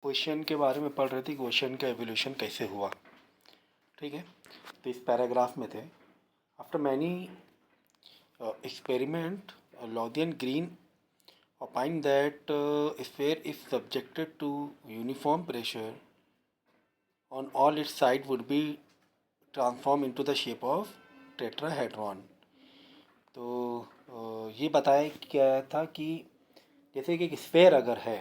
Ocean के बारे में पढ़ रहे थे कि ओशन का एवोल्यूशन कैसे हुआ। ठीक है, तो इस पैराग्राफ में थे, after many experiment, Lothian Green opined that sphere, if subjected to uniform pressure on all its sides, would be transformed into the shape of tetrahedron. तो ये बताया क्या था कि जैसे कि एक स्फेयर अगर है,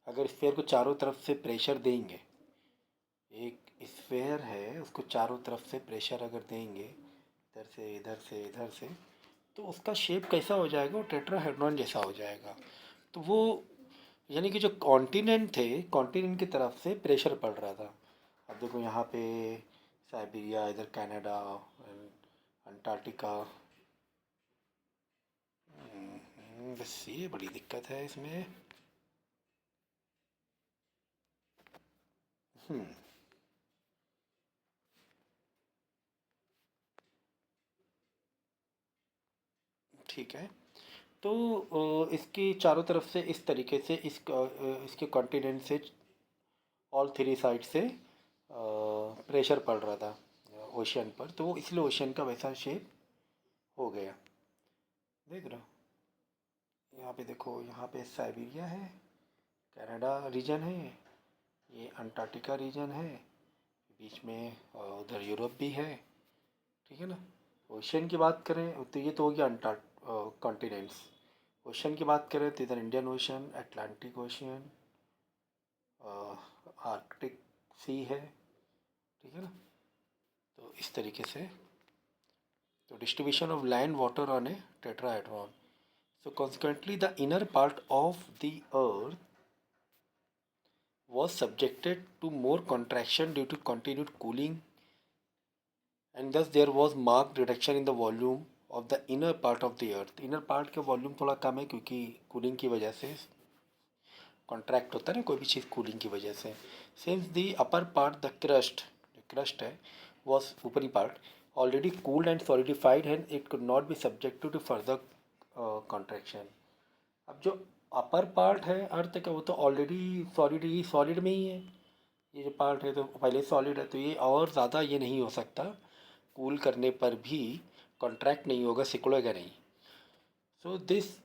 अगर स्फेयर को चारों तरफ से प्रेशर देंगे, एक स्फेयर है उसको चारों तरफ से प्रेशर अगर देंगे, इधर से इधर से इधर से, तो उसका शेप कैसा हो जाएगा, वो टेट्राहेड्रॉन जैसा हो जाएगा। तो वो यानी कि जो कॉन्टिनेंट थे, कॉन्टिनेंट की तरफ से प्रेशर पड़ रहा था। अब देखो यहाँ पे साइबेरिया, इधर कनाडा, अंटार्कटिका, बस ये बड़ी दिक्कत है इसमें। हम्म, ठीक है। तो इसकी चारों तरफ से इस तरीके से इसके कॉन्टिनेंट से ऑल थ्री साइड से प्रेशर पड़ रहा था ओशन पर, तो वो इसलिए ओशन का वैसा शेप हो गया। देख रहे हो यहाँ पे, देखो यहाँ पे साइबेरिया है, कनाडा रीजन है, ये अंटार्कटिका रीजन है, बीच में उधर यूरोप भी है। ठीक है ना। ओशन की बात करें तो ये तो हो गया कॉन्टिनेंट्स। ओशन की बात करें तो इधर Indian Ocean, Atlantic Ocean, Arctic Sea है। ठीक है ना। तो इस तरीके से, तो distribution of land water on a tetrahedron. So consequently, the inner part of the earth was subjected to more contraction due to continued cooling, and thus there was marked reduction in the volume of the inner part of the earth. Inner part का volume थोड़ा कम है क्योंकि cooling की वजह से contract होता है ना कोई भी चीज़ कूलिंग की वजह से। Since the upper part, the crust, जो क्रस्ट है वॉज ऊपरी part already cooled and solidified and it could not be subjected to further contraction. अब जो अपर पार्ट है अर्थ का वो तो ऑलरेडी सॉलिड में ही है। ये जो पार्ट है तो पहले सॉलिड है, तो ये और ज़्यादा ये नहीं हो सकता, कूल करने पर भी कॉन्ट्रैक्ट नहीं होगा, सिकुड़ेगा नहीं। So this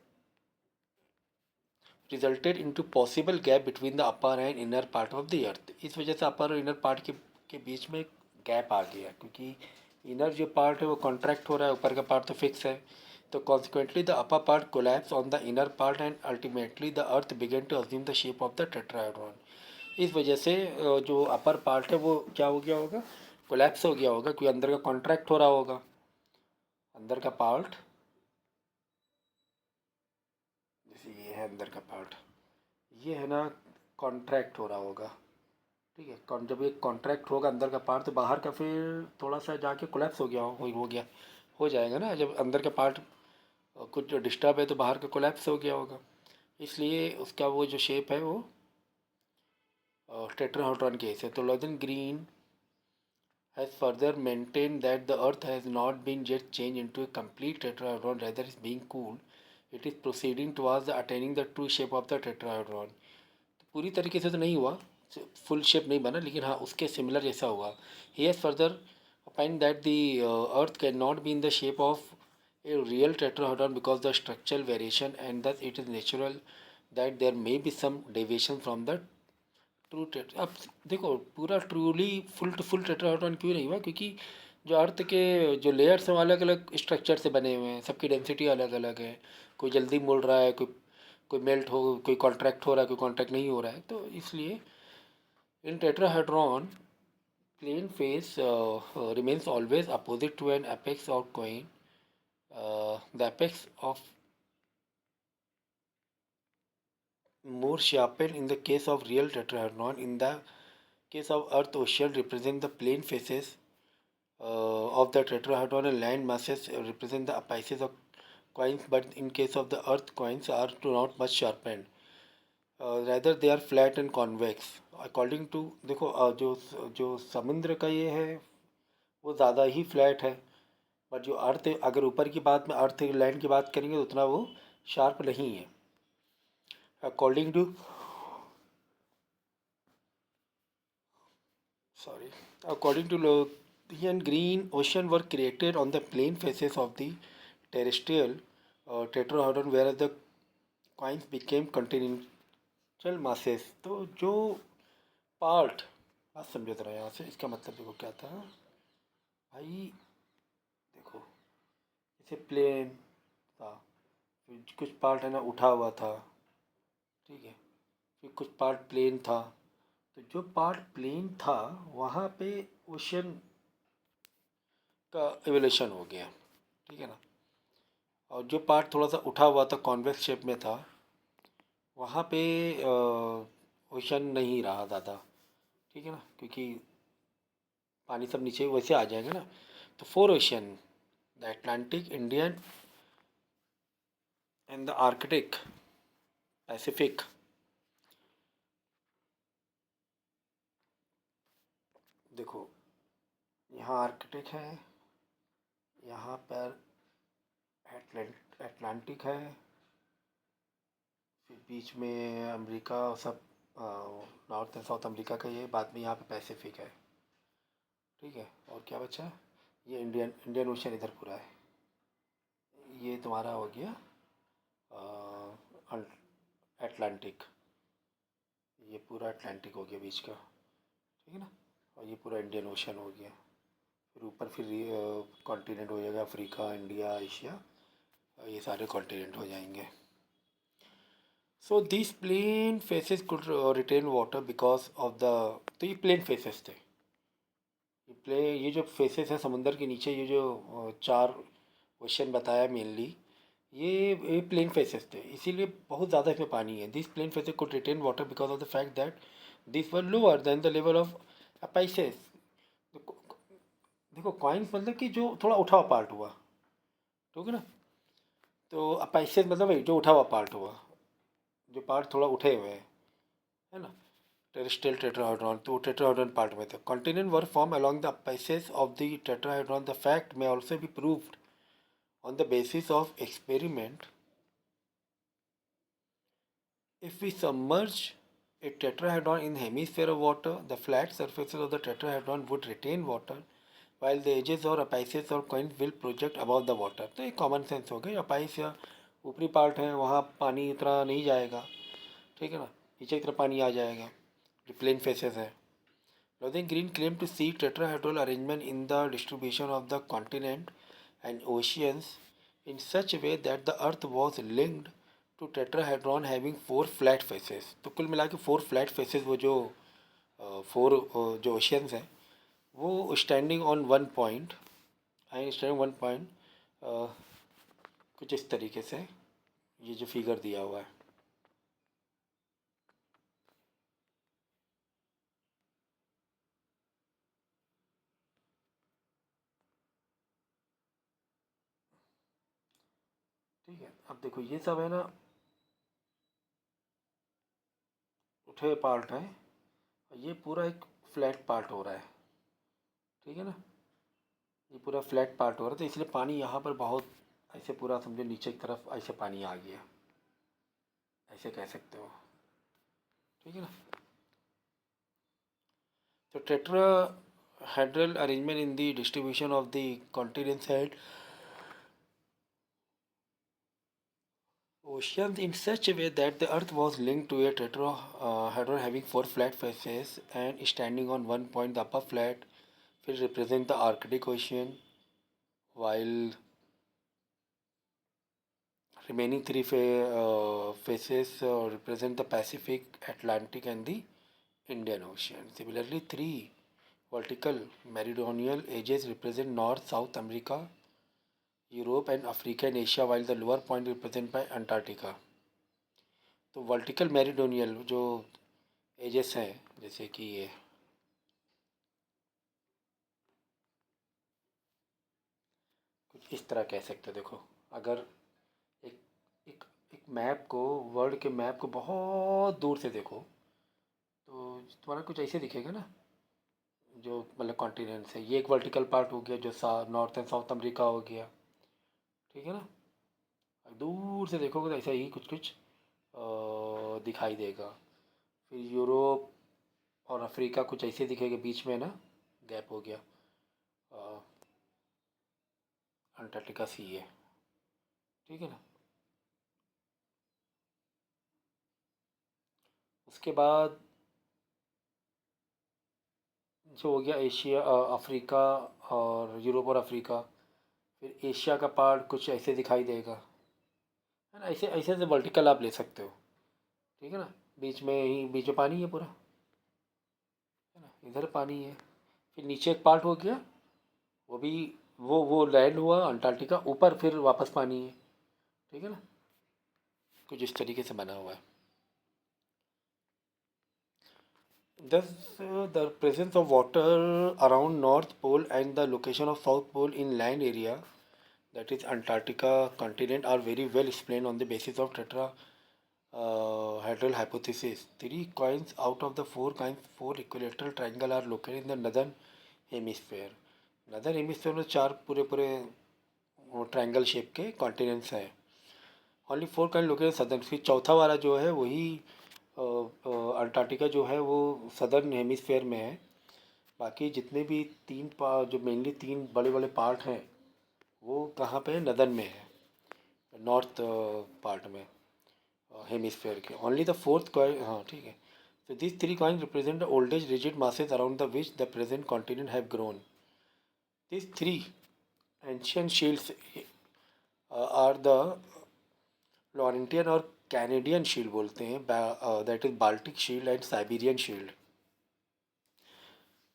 resulted into possible gap between the upper and inner part of the earth. इस वजह से अपर और इनर पार्ट के बीच में गैप आ गया, क्योंकि इनर जो पार्ट है वो कॉन्ट्रैक्ट हो रहा है, ऊपर का पार्ट तो फिक्स है। तो consequently the upper part collapse on the inner part and ultimately the earth began to assume the shape of the tetrahedron. इस वजह से जो अपर पार्ट है वो क्या हो गया होगा, कोलैप्स हो गया होगा, क्योंकि अंदर का कॉन्ट्रैक्ट हो रहा होगा। अंदर का पार्ट, जैसे ये है अंदर का पार्ट, ये है ना, कॉन्ट्रैक्ट हो रहा होगा। ठीक है, जब ये कॉन्ट्रैक्ट होगा अंदर का पार्ट, तो बाहर का फिर थोड़ा सा जाके कोलैप्स हो गया हो गया, हो जाएगा ना। जब अंदर का पार्ट कुछ डिस्टर्ब है तो बाहर का कोलैप्स हो गया होगा, इसलिए उसका वो जो शेप है वो टेट्राहेड्रॉन केस है। तो Lowthian Green has further maintained that the earth has not been yet changed into a complete tetrahedron, rather is being cooled. It is proceeding towards the attaining the true shape of the tetrahedron. तो पूरी तरीके से तो नहीं हुआ, full shape नहीं बना, लेकिन हाँ उसके सिमिलर जैसा हुआ। He has further opined that the earth cannot be in the shape of a real tetrahedron because the structural variation, and thus it is natural that there may be some deviation from the true tetra. अब देखो पूरा truly full to full tetrahedron क्यों नहीं हुआ, क्योंकि जो अर्थ के जो लेयर्स हैं वो अलग अलग स्ट्रक्चर से बने हुए हैं, सबकी डेंसिटी अलग अलग है। कोई जल्दी मुड़ रहा है, कोई कोई मेल्ट हो, कोई कॉन्ट्रैक्ट हो रहा है, कोई कॉन्ट्रैक्ट नहीं हो रहा है। तो इसलिए in tetrahedron plane face remains always opposite to an apex और coin. The apex of more sharpened in the case of real tetrahedron. In the case of earth, ocean represent the plane faces of the tetrahedron, and land masses represent the apices of coins. But in case of the earth, coins are not much sharpened. Rather they are flat and convex. According to देखो जो जो समुद्र का ये है वो ज़्यादा ही flat है, बट जो अर्थ, अगर ऊपर की बात में अर्थ लैंड की बात करेंगे तो उतना वो शार्प नहीं है। According to sorry. According to Lothian, green ocean were created on the plain faces of the terrestrial tetrahedron, whereas the coins became continental masses. तो जो पार्ट, बात समझो जरा यहाँ से, इसका मतलब देखो क्या था भाई। देखो जैसे प्लेन था, फिर कुछ पार्ट है ना उठा हुआ था, ठीक है, फिर कुछ पार्ट प्लेन था। तो जो पार्ट प्लेन था वहाँ पे ओशन का एवोल्यूशन हो गया, ठीक है ना। और जो पार्ट थोड़ा सा उठा हुआ था, कॉन्वेक्स शेप में था, वहाँ पे ओशन नहीं रहा ज़्यादा, ठीक है ना, क्योंकि पानी सब नीचे वैसे आ जाएगा ना। तो four ocean, the Atlantic, Indian and the Arctic, Pacific. देखो यहाँ आर्कटिक है, यहाँ पर अटलांटिक है, फिर बीच में अमेरिका सब, नॉर्थ एंड साउथ अमेरिका का, ये बाद में यहाँ पे पैसिफिक है, ठीक है। और क्या बचा, ये इंडियन इंडियन ओशन इधर पूरा है। ये तुम्हारा हो गया अटलांटिक, ये पूरा अटलांटिक हो गया बीच का, ठीक है ना। और ये पूरा इंडियन ओशन हो गया। फिर ऊपर फिर कॉन्टिनेंट हो जाएगा, अफ्रीका, इंडिया, एशिया, ये सारे कॉन्टिनेंट हो जाएंगे। So this plane faces could retain water because of the, तो ये प्लेन फेसेस थे। ये जो फेसेस हैं समुंदर के नीचे, ये जो चार ओशन बताया मेनली, ये प्लेन फेसेस थे, इसीलिए बहुत ज़्यादा इसमें पानी है। This plane faces could retain water because of the fact that this were lower than the level of apices. देखो कॉइन्स मतलब कि जो थोड़ा उठा हुआ पार्ट हुआ, ठीक है ना। तो अपाइसेस मतलब वही जो उठा हुआ पार्ट हुआ, जो पार्ट थोड़ा उठे हुए हैं, है ना। टेरेस्ट्रियल टेट्राहेड्रॉन, तो टेट्राहेड्रॉन पार्ट में थे। Continent were form along the apices of the tetrahedron. The fact में also be proved on the basis of experiment. If we submerge a tetrahedron in hemisphere of water, the flat surfaces of the tetrahedron would retain water, while the edges or apices or coins will project above the water. तो ये common sense हो गया। अपाइस या ऊपरी part है, वहाँ पानी इतना नहीं जाएगा, ठीक है ना, नीचे की तरफ पानी आ जाएगा, जो प्लेन फेसेस है। Lothing Green claimed to see tetrahedral arrangement in the distribution of the continent and oceans in such a way that the earth was linked to tetrahedron having four flat faces. तो कुल मिला के four flat faces, वो जो four जो oceans हैं वो standing on one point, I standing one point, कुछ इस तरीके से ये जो फिगर दिया हुआ है। ठीक है, अब देखो ये सब है ना उठे पार्ट है, ये पूरा एक फ्लैट पार्ट हो रहा है, ठीक है ना। ये पूरा फ्लैट पार्ट हो रहा था, तो इसलिए पानी यहाँ पर बहुत ऐसे पूरा समझो नीचे की तरफ ऐसे पानी आ गया, ऐसे कह सकते हो, ठीक है ना। तो tetrahedral arrangement in the distribution of the continents had oceans in such a way that the earth was linked to a tetrahedron having four flat faces and standing on one point. The upper flat will represent the Arctic Ocean, while remaining three faces represent the Pacific, Atlantic, and the Indian Ocean. Similarly, three vertical meridional edges represent North, South America, Europe, and Africa and Asia, while the lower point represented by Antarctica. तो vertical meridional जो edges हैं, जैसे कि ये कुछ इस तरह कह सकते हो। देखो अगर एक एक एक मैप को, वर्ल्ड के मैप को बहुत दूर से देखो तो तुम्हारा कुछ ऐसे दिखेगा ना, जो मतलब कॉन्टिनेंट्स है। ये एक वर्टिकल पार्ट हो गया, जो नॉर्थ एंड साउथ अमेरिका हो गया, ठीक है ना। दूर से देखोगे तो ऐसा ही कुछ कुछ दिखाई देगा। फिर यूरोप और अफ्रीका कुछ ऐसे दिखेगा, बीच में ना गैप हो गया, अंटार्कटिका सी है, ठीक है ना। उसके बाद जो हो गया एशिया, अफ्रीका और यूरोप और अफ्रीका, फिर एशिया का पार्ट कुछ ऐसे दिखाई देगा, है ना। ऐसे ऐसे से वर्टिकल आप ले सकते हो, ठीक है ना। बीच में पानी है पूरा, है ना, इधर पानी है। फिर नीचे एक पार्ट हो गया, वो भी वो लैंड हुआ अंटार्कटिका, ऊपर फिर वापस पानी है, ठीक है ना। कुछ इस तरीके से बना हुआ है। Thus, the presence of water around North Pole and the location of South Pole in land area, that is Antarctica continent, are very well explained on the basis of tetrahedral hypothesis. Three coins out of the four equilateral triangle are located in the northern hemisphere. नदर hemisphere में चार पूरे पूरे triangle shape के continents हैं। Only four can locate southern, फिर चौथा वाला जो है वही अंटार्कटिका जो है वो सदर्न हेमिस्फेयर में है। बाकी जितने भी जो मेनली तीन बड़े बड़े पार्ट हैं वो कहाँ पे है, नदर्न में है, नॉर्थ पार्ट में हेमिस्फेयर के। ओनली द फोर्थ कॉइन, हाँ ठीक है। So these three coins represent the oldest rigid masses around the which the present continent have grown. These three ancient shields are the Laurentian और Canadian shield बोलते हैं, that is Baltic shield and Siberian shield,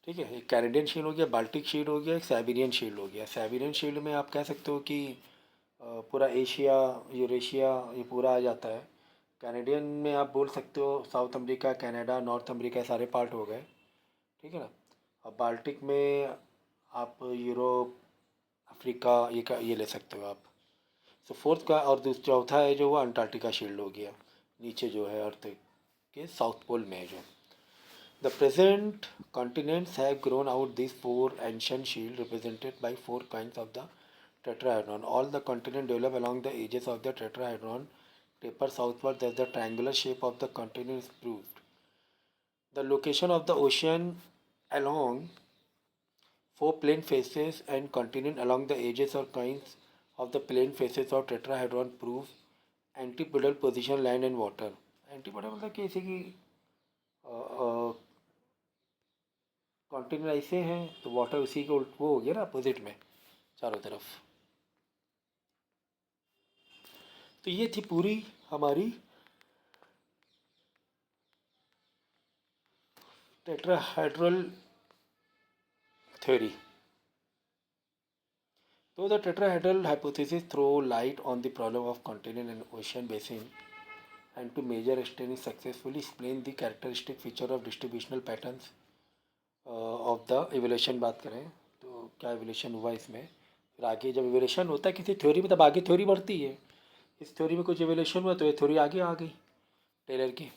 ठीक है। एक Canadian shield हो गया, Baltic shield हो गया, एक साइबेरियन शील्ड हो गया। साइबेरियन शील्ड में आप कह सकते हो कि पूरा एशिया, यूरेशिया, ये पूरा आ जाता है। कैनेडियन में आप बोल सकते हो south America, Canada, north America, सारे पार्ट हो गए, ठीक है ना। अब बाल्टिक में आप यूरोप, अफ्रीका, ये ले सकते हो आप। तो फोर्थ का और चौथा है जो वो अंटार्कटिका शील्ड हो गया, नीचे जो है अर्थ के साउथ पोल में है जो। The present continents have grown out this four ancient shield represented by four kinds of the tetrahedron. All the continents develop along the edges of the tetrahedron, taper southward as the triangular shape of the continent is proved. The location of the ocean along four plane faces and continent along the edges or kinds of the plane faces of tetrahedron prove antipodal position land and water. Antipodal मतलब कि ऐसे कि continent ऐसे हैं तो water उसी के उल्ट वो हो गया ना, अपोजिट में चारों तरफ। तो ये थी पूरी हमारी tetrahedral theory. Though the tetrahedral hypothesis throw light on the problem of continent and ocean basin and to major extent is successfully explain the characteristic feature of distributional patterns of the evolution बात करें तो क्या evolution हुआ इसमें। फिर आगे जब evolution होता है किसी थ्योरी में तब आगे थ्योरी बढ़ती है। इस थ्योरी में कुछ evolution हुआ तो ये थ्योरी आगे आ गई टेलर की।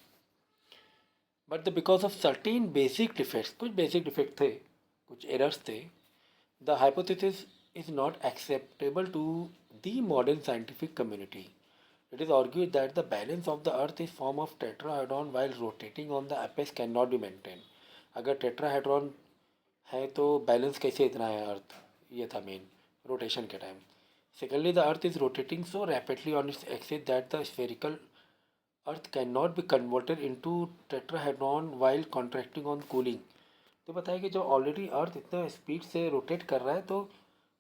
But the because of certain basic defects, कुछ बेसिक डिफेक्ट थे, कुछ एरर्स थे, the hypothesis is not acceptable to the modern scientific community. It is argued that the balance of the earth is form of tetrahedron while rotating on the apex cannot be maintained. अगर tetrahedron है तो balance कैसे इतना है अर्थ, ये था main rotation के time. Secondly the earth is rotating so rapidly on its axis that the spherical earth can not be converted into tetrahedron while contracting on cooling. तो बताया कि जो ऑलरेडी अर्थ इतना स्पीड से रोटेट कर रहा है तो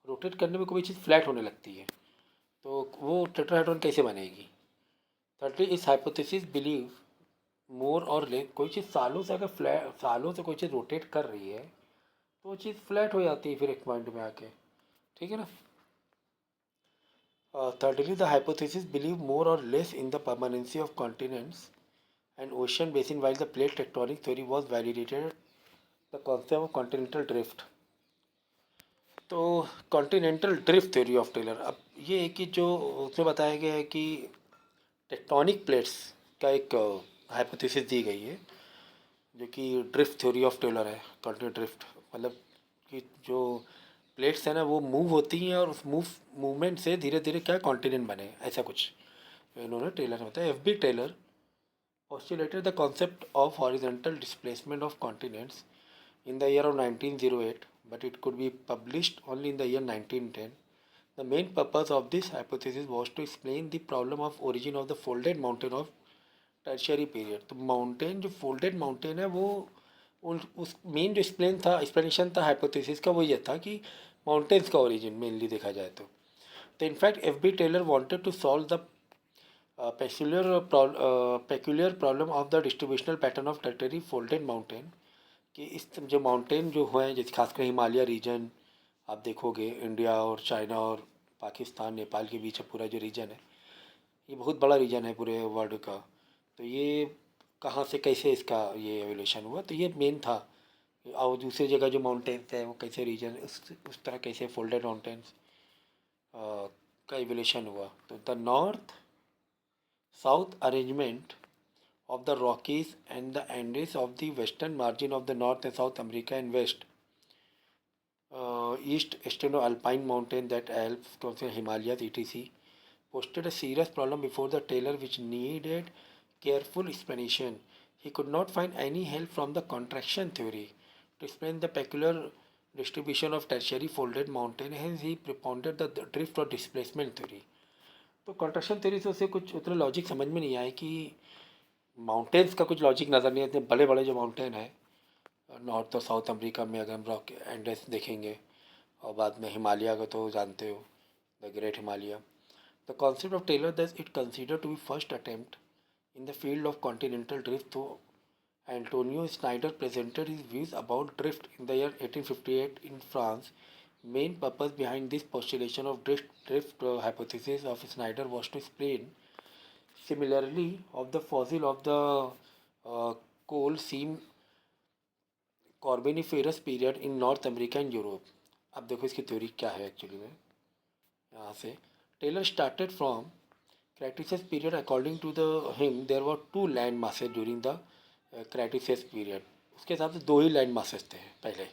रोटेट करने में कोई चीज़ फ्लैट होने लगती है, तो वो टेट्राहेड्रॉन कैसे बनेगी। थर्डली इस हाइपोथेसिस बिलीव मोर और लेस, कोई चीज़ सालों से अगर फ्लैट, सालों से कोई चीज़ रोटेट कर रही है तो वो चीज़ फ्लैट हो जाती है फिर एक पॉइंट में आके, ठीक है ना। thirdly the hypothesis believe more or less in the permanency of continents and ocean basin while the plate tectonic theory was validated the concept of continental drift। तो continental drift theory of Taylor, अब ये है कि जो उसमें बताया गया है कि टेक्टोनिक प्लेट्स का एक हाइपोथेसिस दी गई है जो कि ड्रिफ्ट थ्योरी ऑफ टेलर है। कॉन्टिनेंट ड्रिफ्ट मतलब कि जो प्लेट्स है ना वो मूव होती हैं और उस मूवमेंट से धीरे धीरे क्या कॉन्टिनेंट बने, ऐसा कुछ इन्होंने टेलर ने बताया। F B Taylor postulated the concept of horizontal displacement of continents in the year of 1908, but it could be published only in the year 1910. The main purpose of this hypothesis was to explain the problem of origin of the folded mountain of tertiary period. तो mountain जो folded mountain है वो उस main जो explanation था hypothesis का वो ये था कि माउंटेन्स का ओरिजिन मेनली देखा जाए तो in fact F B Taylor wanted to solve the peculiar problem of the distributional pattern of tertiary folded mountain कि इस जो माउंटेन जो हैं जैसे खासकर हिमालय रीजन आप देखोगे इंडिया और चाइना और पाकिस्तान नेपाल के बीच पूरा जो रीजन है ये बहुत बड़ा रीजन है पूरे वर्ल्ड का. तो ये कहाँ से कैसे इसका ये एवोल्यूशन हुआ तो ये मेन था. और दूसरी जगह जो माउंटेन्स है वो कैसे रीजन उस तरह कैसे फोल्डेड माउंटेन्स का एवोल्यूशन हुआ. तो the north south arrangement of the Rockies and the Andes of the western margin of the North and South America and West East Eastern-alpine mountain that Alps, Himalayas, etc. posted a serious problem before the tailor which needed careful explanation. He could not find any help from the contraction theory to explain the peculiar distribution of tertiary folded mountain. Hence, he propounded the drift or displacement theory. तो contraction theory से उसे कुछ उतना logic समझ में नहीं आया कि माउंटेन्स का कुछ लॉजिक नज़र नहीं आते. बड़े बड़े जो माउंटेन है नॉर्थ और साउथ अमेरिका में अगर हम रॉक एंडेस देखेंगे और बाद में हिमालय को तो जानते हो the great Himalaya. The concept of Taylor thus it consider to be first attempt in the field of continental drift, though Antonio Snyder presented his views about drift in the year 1858 in France. Main purpose behind this postulation of drift hypothesis of Snyder was to explain similarly of the fossil of the coal seam Carboniferous period in North America and Europe. अब देखो इसकी theory क्या है actually में. यहाँ से Taylor started from Cretaceous period. According to him there were two land masses during the Cretaceous period. उसके हिसाब से दो ही लैंड मासेस थे पहले.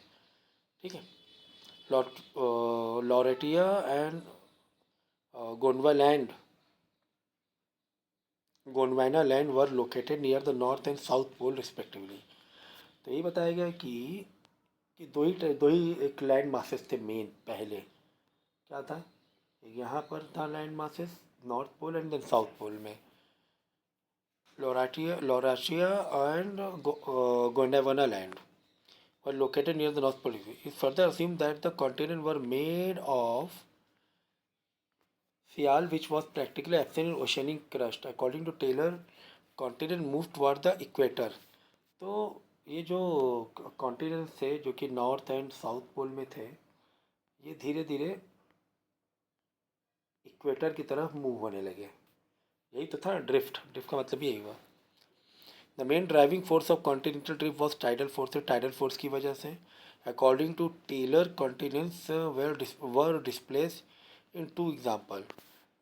ठीक है. Laurentia and Gondwana land were located near the north and south pole respectively. तो ये बताया गया कि दो ही एक लैंड मासेस थे मेन पहले. क्या था यहाँ पर था land masses north pole and then south pole में. Laurasia and Gondwana land were located near the North Pole. It further assumed that the continents were made of sial, which was practically absent in oceanic crust. According to Taylor, continent moved toward the equator. तो ये जो continent थे जो कि north and south pole में थे ये धीरे धीरे इक्वेटर की तरफ मूव होने लगे. यही तो था ड्रिफ्ट. ड्रिफ्ट का मतलब यही हुआ. The main driving force of continental drift was tidal force. Tidal force की वजह से according to Taylor continents were displace in two example.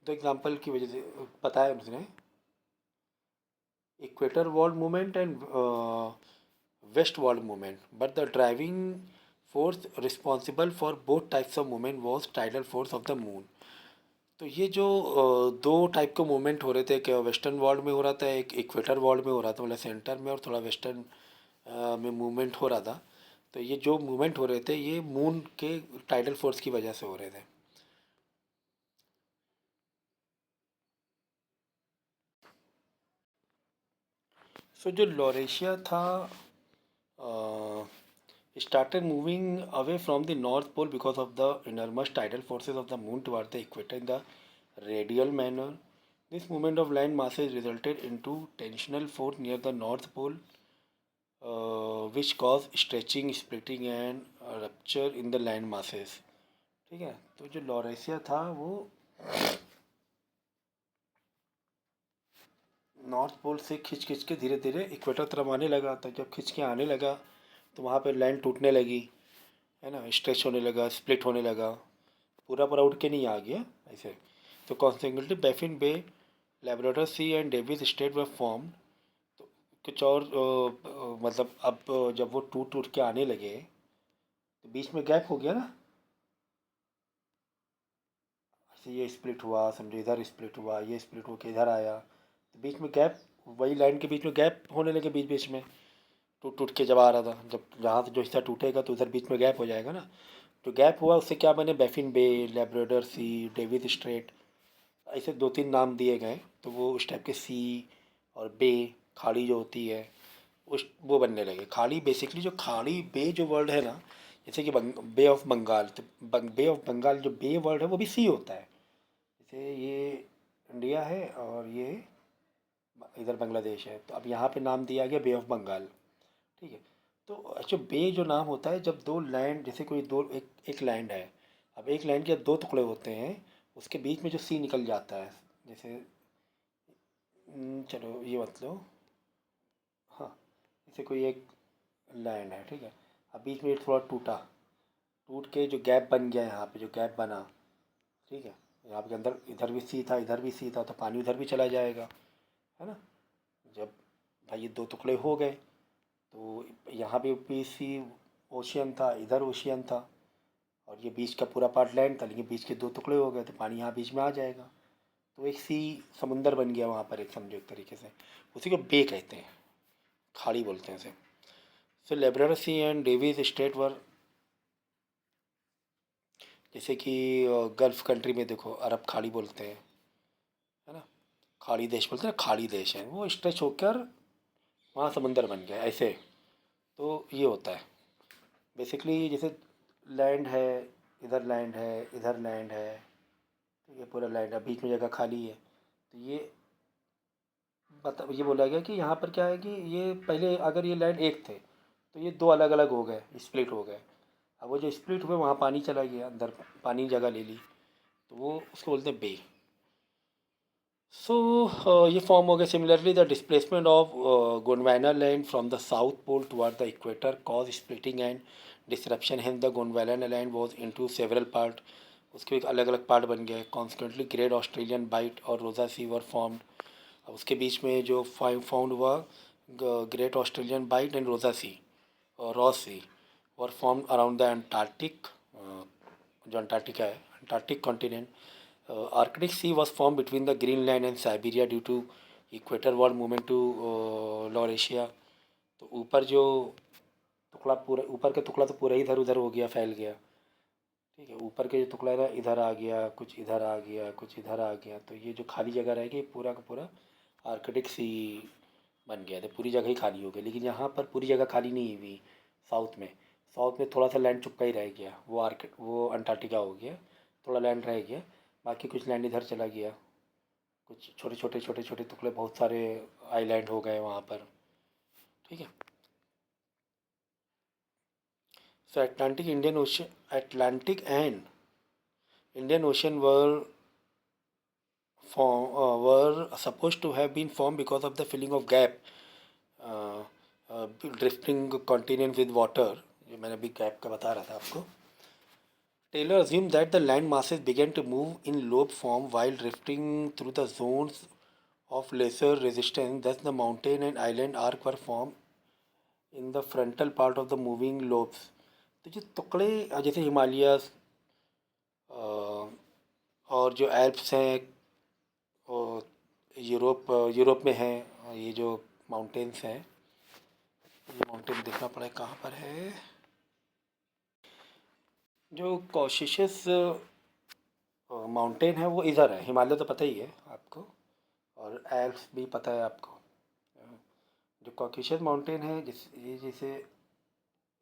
दो एग्जाम्पल की वजह से बताया उसने equatorward movement and westward movement. But the driving force responsible for both types of movement was tidal force of the moon. तो ये जो दो टाइप के मूवमेंट हो रहे थे कि वेस्टर्न वर्ल्ड में हो रहा था एक इक्वेटर वर्ल्ड में हो रहा था मतलब सेंटर में और थोड़ा वेस्टर्न में मूवमेंट हो रहा था. तो ये जो मूवमेंट हो रहे थे ये मून के टाइडल फोर्स की वजह से हो रहे थे. सो जो लॉरेशिया था started moving away from the north pole because of the enormous tidal forces of the moon toward the equator in the radial manner. This movement of land masses resulted into tensional force near the north pole, which caused stretching, splitting and rupture in the land masses. ठीक है. तो जो Laurasia था वो north pole से खिंच के धीरे धीरे इक्वेटर तरफ आने लगा. तो जब खिंच के आने लगा तो वहाँ पर लैंड टूटने लगी है ना. स्ट्रेच होने लगा, स्प्लिट होने लगा. पूरा पूरा उठ के नहीं आ गया ऐसे. तो consequently Baffin Bay, Labrador Sea and Davis Strait were form. तो कुछ और मतलब अब जब वो टूट के आने लगे तो बीच में गैप हो गया ना. ऐसे ये स्प्लिट हुआ समझो, इधर स्प्लिट हुआ, ये स्प्लिट होकर इधर आया तो बीच में गैप वही लैंड के बीच में गैप होने लगे, बीच बीच में टूट टूट के जब आ रहा था, जब जहाँ से जो हिस्सा टूटेगा तो उधर बीच में गैप हो जाएगा ना। जो गैप हुआ उससे क्या बने, बैफिन बे, लेब्राडोर सी, डेविस स्ट्रेट, ऐसे दो तीन नाम दिए गए। तो वो उस टाइप के सी और बे, खाड़ी जो होती है उस वो बनने लगे। खाड़ी बेसिकली, जो खाड़ी बे जो वर्ड है ना, जैसे कि बे ऑफ बंगाल, तो बे ऑफ बंगाल जो बे वर्ड है वो भी सी होता है। जैसे ये इंडिया है और ये इधर बांग्लादेश है, तो अब यहाँ पे नाम दिया गया बे ऑफ बंगाल। ठीक है। तो अच्छा, बे जो नाम होता है जब दो लैंड, जैसे कोई दो एक लैंड है, अब एक लैंड के दो टुकड़े होते हैं, उसके बीच में जो सी निकल जाता है, जैसे चलो ये मत लो, हाँ, जैसे कोई एक लैंड है, ठीक है, अब बीच में थोड़ा टूटा, टूट के जो गैप बन गया, यहाँ पे जो गैप बना, ठीक है, यहाँ पे अंदर इधर भी सी था इधर भी सी था, तो पानी उधर भी चला जाएगा, है ना। जब भाई ये दो टुकड़े हो गए, तो यहाँ पे सी ओशियन था, इधर ओशियन था, और ये बीच का पूरा पार्ट लैंड था, लेकिन बीच के दो टुकड़े हो गए तो पानी यहाँ बीच में आ जाएगा, तो एक सी समुंदर बन गया वहाँ पर, एक समझो एक तरीके से, उसी को बे कहते हैं, खाड़ी बोलते हैं इसे। So Labrador Sea and Davis Strait were, जैसे कि गल्फ़ कंट्री में देखो अरब खाड़ी बोलते हैं, है ना, खाड़ी देश बोलते हैं, खाड़ी देश है, वो स्ट्रेच होकर वहाँ समंदर बन गया ऐसे। तो ये होता है बेसिकली, जैसे लैंड है, इधर लैंड है, इधर लैंड है, तो ये पूरा लैंड है, बीच में जगह खाली है, तो ये ये बोला गया कि यहाँ पर क्या है कि ये पहले अगर ये लैंड एक थे तो ये दो अलग अलग हो गए, स्प्लिट हो गए। अब वो जो स्प्लिट हुए वहाँ पानी चला गया अंदर, पानी जगह ले ली, तो वो उसको बोलते हैं बे। सो ये फॉर्म हो गया। Similarly the displacement of Gondwana land from the south pole toward the equator cause splitting and disruption, hence the Gondwana land was into several part, उसके एक अलग अलग पार्ट बन गए। कॉन्सिक्वेंटली ग्रेट ऑस्ट्रेलियन बाइट और रोजा सी वर फॉर्म्ड, अब उसके बीच में जो फाउंड हुआ, great Australian bite and Rosa Sea और Ross Sea were formed around the Antarctic, जो अंटार्कटिका है, Antarctic continent. Arctic Sea was form between the Greenland and Siberia due to equatorward movement to Laurasia. तो ऊपर जो टुकड़ा, पूरा ऊपर का टुकड़ा तो पूरा इधर उधर हो गया, फैल गया, ठीक है, ऊपर के जो टुकड़ा है इधर आ गया, कुछ इधर आ गया, कुछ इधर आ गया, तो ये जो खाली जगह रहेगी पूरा का पूरा आर्कटिक सी बन गया था, पूरी जगह ही खाली हो गई। लेकिन यहाँ पर पूरी जगह खाली नहीं हुई, साउथ में थोड़ा सा लैंड चुपका ही रह गया, वो अंटार्कटिका हो गया, थोड़ा लैंड रह गया, बाकी कुछ लैंड इधर चला गया, कुछ छोटे छोटे छोटे छोटे टुकड़े, बहुत सारे आइलैंड हो गए वहाँ पर, ठीक है। So Atlantic and Indian Ocean were supposed to have been formed because of the filling of gap, uh, drifting continent with water, जो मैंने अभी गैप का बता रहा था आपको। Taylor assumed that the land masses began to move in lobe form while drifting through the zones of lesser resistance. Thus, the mountain and island arc were formed in the frontal part of the moving lobes. तो जो टुकड़े जैसे Himalayas और जो Alps हैं, और Europe में हैं, ये जो माउंटेन्स हैं, ये माउंटेन देखना पड़ेगा कहाँ पर है। जो कॉकेशस माउंटेन है वो इधर है, हिमालय तो पता ही है आपको, और एल्प्स भी पता है आपको। जो कॉकेशस माउंटेन है, ये जैसे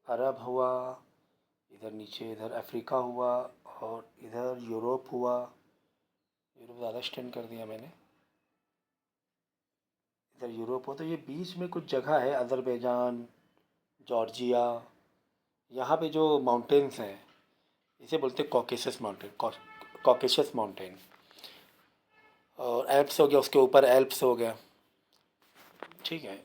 अरब हुआ, इधर नीचे इधर अफ्रीका हुआ, और इधर यूरोप हुआ, यूरोप ज़्यादा एक्सटेंड कर दिया मैंने, इधर यूरोप हो, तो ये बीच में कुछ जगह है, अज़रबैजान, जॉर्जिया, यहाँ पे जो माउंटेन्स हैं इसे बोलते हैं कॉकेशस माउंटेन, कॉकेशस माउंटेन। और एल्प्स हो गया, उसके ऊपर एल्प्स हो गया, ठीक है।